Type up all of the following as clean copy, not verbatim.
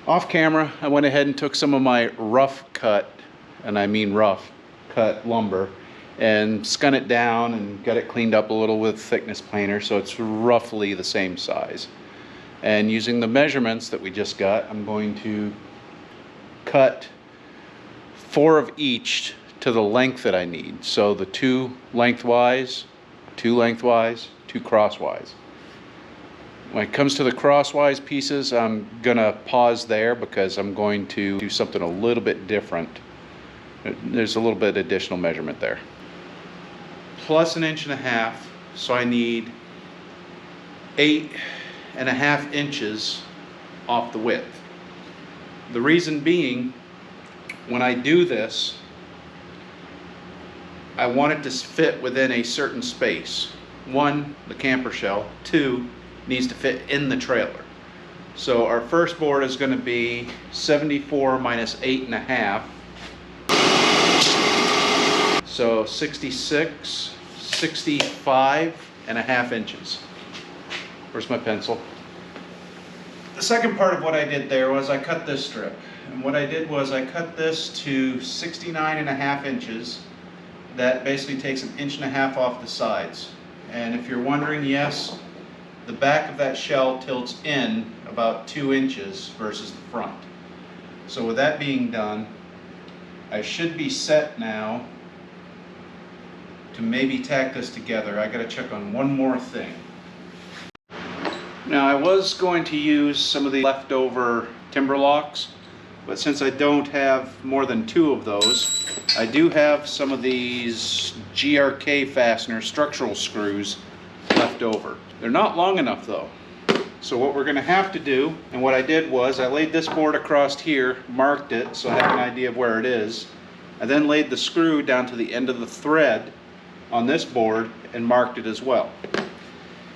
Off camera, I went ahead and took some of my rough cut, and I mean rough cut lumber, and spun it down and got it cleaned up a little with thickness planer so it's roughly the same size. And using the measurements that we just got, I'm going to cut 4 of each to the length that I need. So the 2 lengthwise, 2 lengthwise, 2 crosswise. When it comes to the crosswise pieces, I'm gonna pause there because I'm going to do something a little bit different. There's a little bit additional measurement there. Plus 1.5 inches, so I need 8.5 inches off the width. The reason being, when I do this, I want it to fit within a certain space. 1, the camper shell. 2, needs to fit in the trailer. So our first board is going to be 74 minus 8.5. So 66, 65.5 inches. Where's my pencil? The second part of what I did there was I cut this strip. And what I did was I cut this to 69.5 inches. That basically takes 1.5 inches off the sides. And if you're wondering, yes, the back of that shell tilts in about 2 inches versus the front. So with that being done, I should be set now to maybe tack this together. I gotta check on one more thing. Now I was going to use some of the leftover timber locks, but since I don't have more than 2 of those, I do have some of these GRK fastener structural screws left over. They're not long enough though. So what we're gonna have to do, and what I did was I laid this board across here, marked it so I have an idea of where it is. I then laid the screw down to the end of the thread on this board and marked it as well.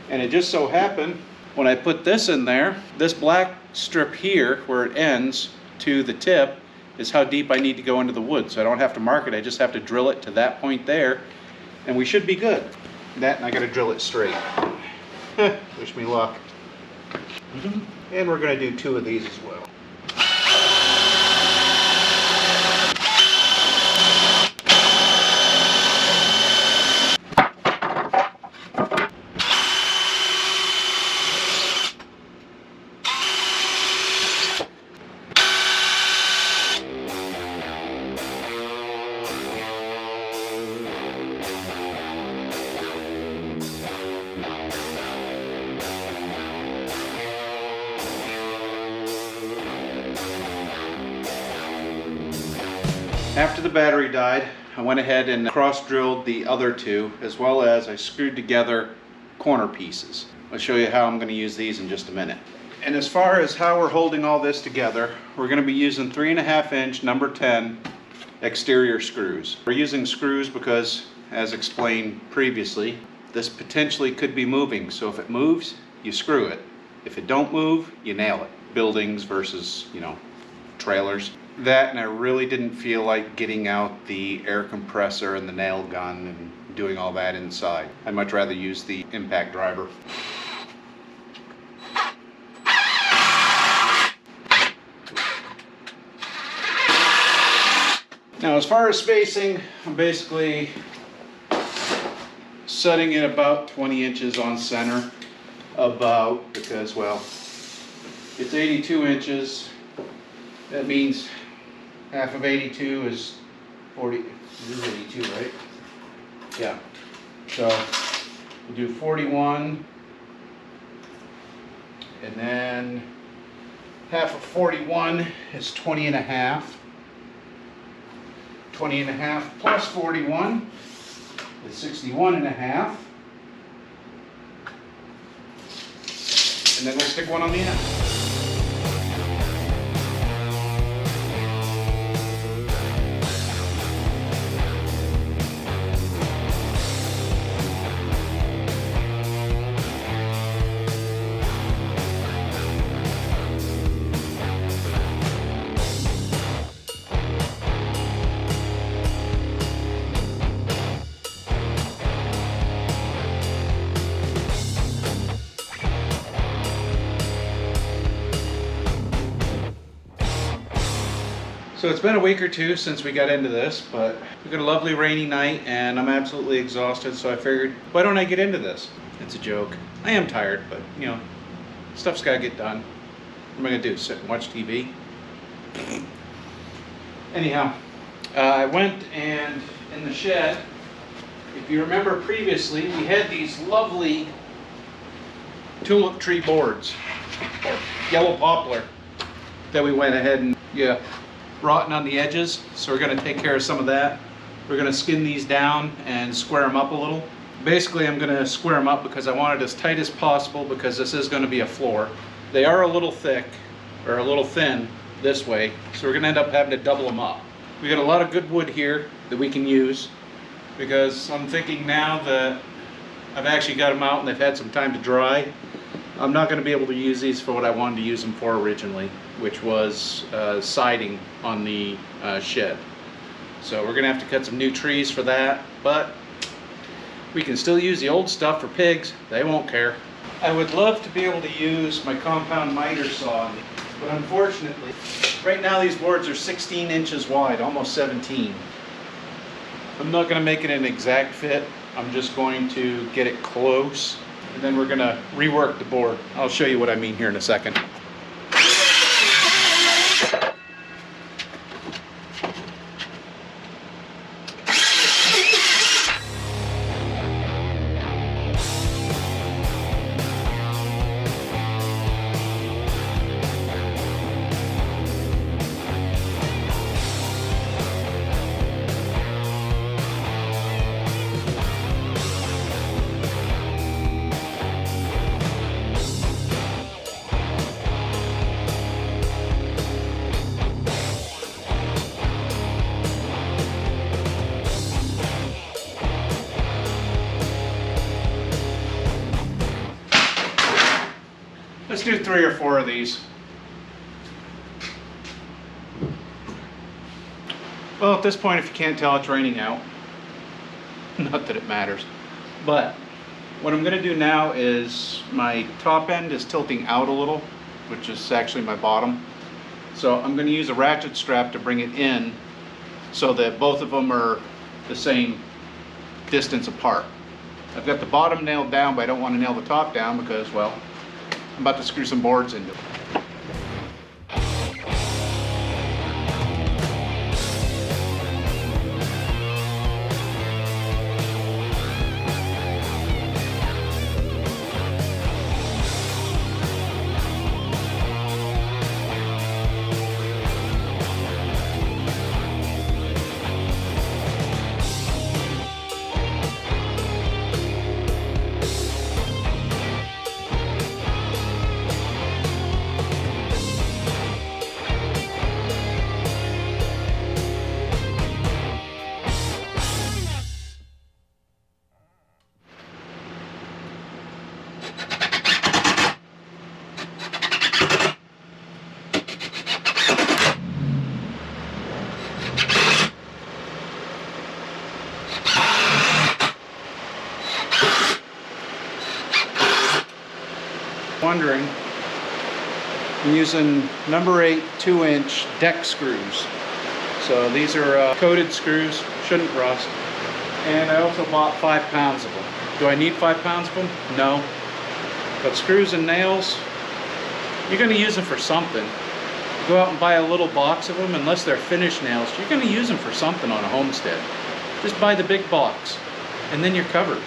And it just so happened, when I put this in there, this black strip here where it ends to the tip is how deep I need to go into the wood. So I don't have to mark it, I just have to drill it to that point there, and we should be good. That, and I gotta drill it straight. Wish me luck. And we're gonna do 2 of these as well. After the battery died, I went ahead and cross-drilled the other 2, as well as I screwed together corner pieces. I'll show you how I'm going to use these in just a minute. And as far as how we're holding all this together, we're going to be using 3.5 inch number 10 exterior screws. We're using screws because, as explained previously, this potentially could be moving. So if it moves, you screw it. If it don't move, you nail it. Buildings versus, trailers. That, and I really didn't feel like getting out the air compressor and the nail gun and doing all that inside. I'd much rather use the impact driver. Now as far as spacing, I'm basically setting it about 20 inches on center. About, because, well, it's 82 inches. That means half of 82 is 40. This is 82, right? Yeah. So we'll do 41, and then half of 41 is 20.5. 20.5 plus 41 is 61.5. And then we'll stick one on the end. So it's been a week or two since we got into this, but we got a lovely rainy night and I'm absolutely exhausted, so I figured, why don't I get into this? It's a joke. I am tired, but you know, stuff's gotta get done. What am I gonna do, sit and watch TV? Anyhow, I went and in the shed, if you remember previously, we had these lovely tulip tree boards, or yellow poplar, that we went ahead and, rotten on the edges. So we're going to take care of some of that. We're going to skin these down and square them up a little. Basically, I'm going to square them up because I want it as tight as possible, because this is going to be a floor. They are a little thick, or a little thin this way, so we're going to end up having to double them up. We got a lot of good wood here that we can use, because I'm thinking now that I've actually got them out and they've had some time to dry, I'm not going to be able to use these for what I wanted to use them for originally, which was siding on the shed. So we're going to have to cut some new trees for that, but we can still use the old stuff for pigs. They won't care. I would love to be able to use my compound miter saw, but unfortunately, right now these boards are 16 inches wide, almost 17. I'm not going to make it an exact fit. I'm just going to get it close, and then we're going to rework the board. I'll show you what I mean here in a second. Let's do 3 or 4 of these. Well, at this point, if you can't tell, it's raining out. Not that it matters. But what I'm going to do now is my top end is tilting out a little, which is actually my bottom. So I'm going to use a ratchet strap to bring it in so that both of them are the same distance apart. I've got the bottom nailed down, but I don't want to nail the top down because, well, I'm about to screw some boards into it. Wondering, I'm using number 8 2-inch deck screws. So these are coated screws, shouldn't rust. And I also bought 5 pounds of them. Do I need 5 pounds of them? No. But screws and nails, you're going to use them for something. Go out and buy a little box of them, unless they're finished nails, you're going to use them for something on a Homestead. Just buy the big box, and then you're covered.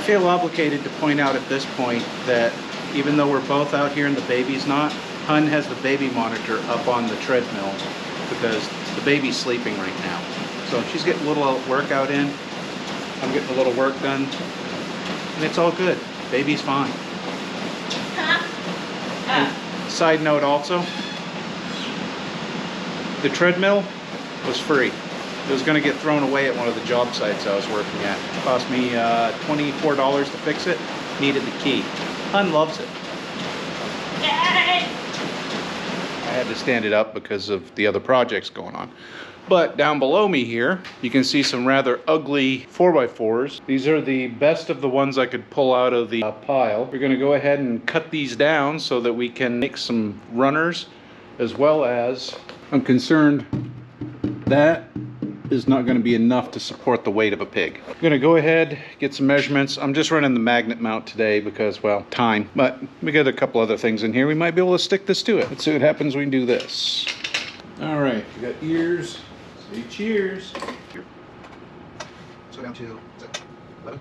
feel obligated to point out at this point that even though we're both out here and the baby's not, Hun has the baby monitor up on the treadmill because the baby's sleeping right now. So she's getting a little workout in, I'm getting a little work done, and it's all good. Baby's fine. And side note also, the treadmill was free. It was going to get thrown away at one of the job sites I was working at. It cost me $24 to fix it. Needed the key. Hun loves it. I had to stand it up because of the other projects going on. But down below me here, you can see some rather ugly 4x4s. These are the best of the ones I could pull out of the pile. We're going to go ahead and cut these down so that we can make some runners, as well as, I'm concerned that is not going to be enough to support the weight of a pig. I'm going to go ahead, get some measurements. I'm just running the magnet mount today because, well, time. But we got a couple other things in here. We might be able to stick this to it. Let's see what happens when we do this. All right, we got ears. Say cheers. So down to 11.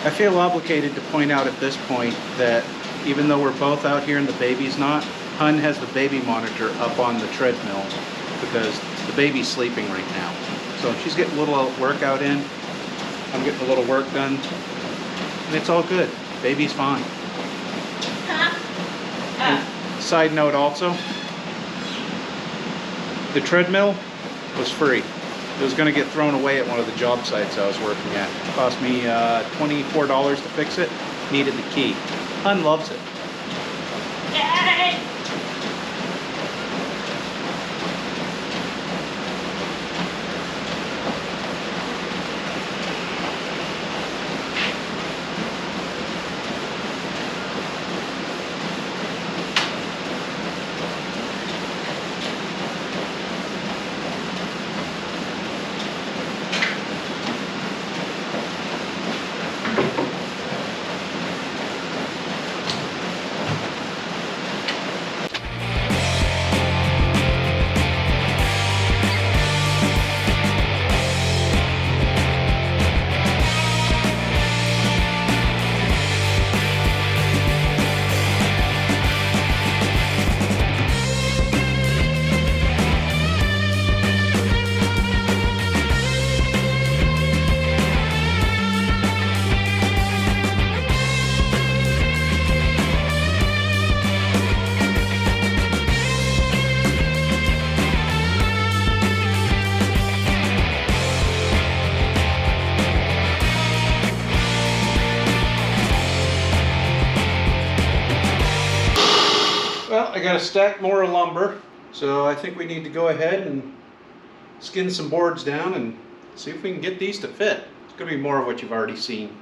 I feel obligated to point out at this point that even though we're both out here and the baby's not, Hun has the baby monitor up on the treadmill because the baby's sleeping right now. So she's getting a little workout in, I'm getting a little work done, and it's all good. Baby's fine. And side note also, the treadmill was free. It was going to get thrown away at one of the job sites I was working at. It cost me $24 to fix it. Needed the key. Hun loves it. Yay! Well, I got a stack more of lumber, so I think we need to go ahead and skin some boards down and see if we can get these to fit. It's going to be more of what you've already seen.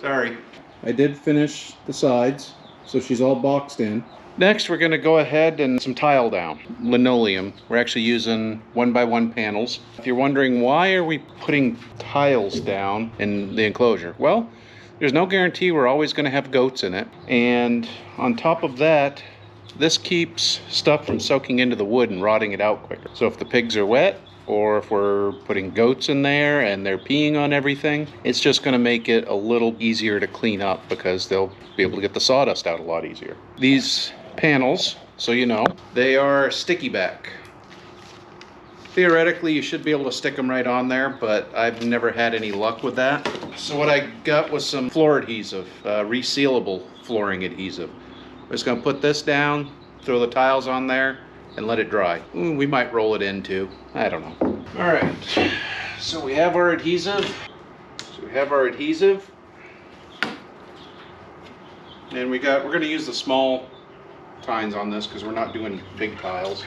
Sorry. I did finish the sides, so she's all boxed in. Next, we're going to go ahead and some tile down. Linoleum. We're actually using 1x1 panels. If you're wondering why are we putting tiles down in the enclosure, well, there's no guarantee we're always going to have goats in it. And on top of that, this keeps stuff from soaking into the wood and rotting it out quicker. So if the pigs are wet, or if we're putting goats in there and they're peeing on everything, it's just going to make it a little easier to clean up because they'll be able to get the sawdust out a lot easier. These panels, so you know, they are sticky back. Theoretically, you should be able to stick them right on there, but I've never had any luck with that. So what I got was some floor adhesive, resealable flooring adhesive. I'm just going to put this down, throw the tiles on there, and let it dry. We might roll it in too. I don't know. All right. So we have our adhesive. And we're going to use the small tines on this because we're not doing big tiles.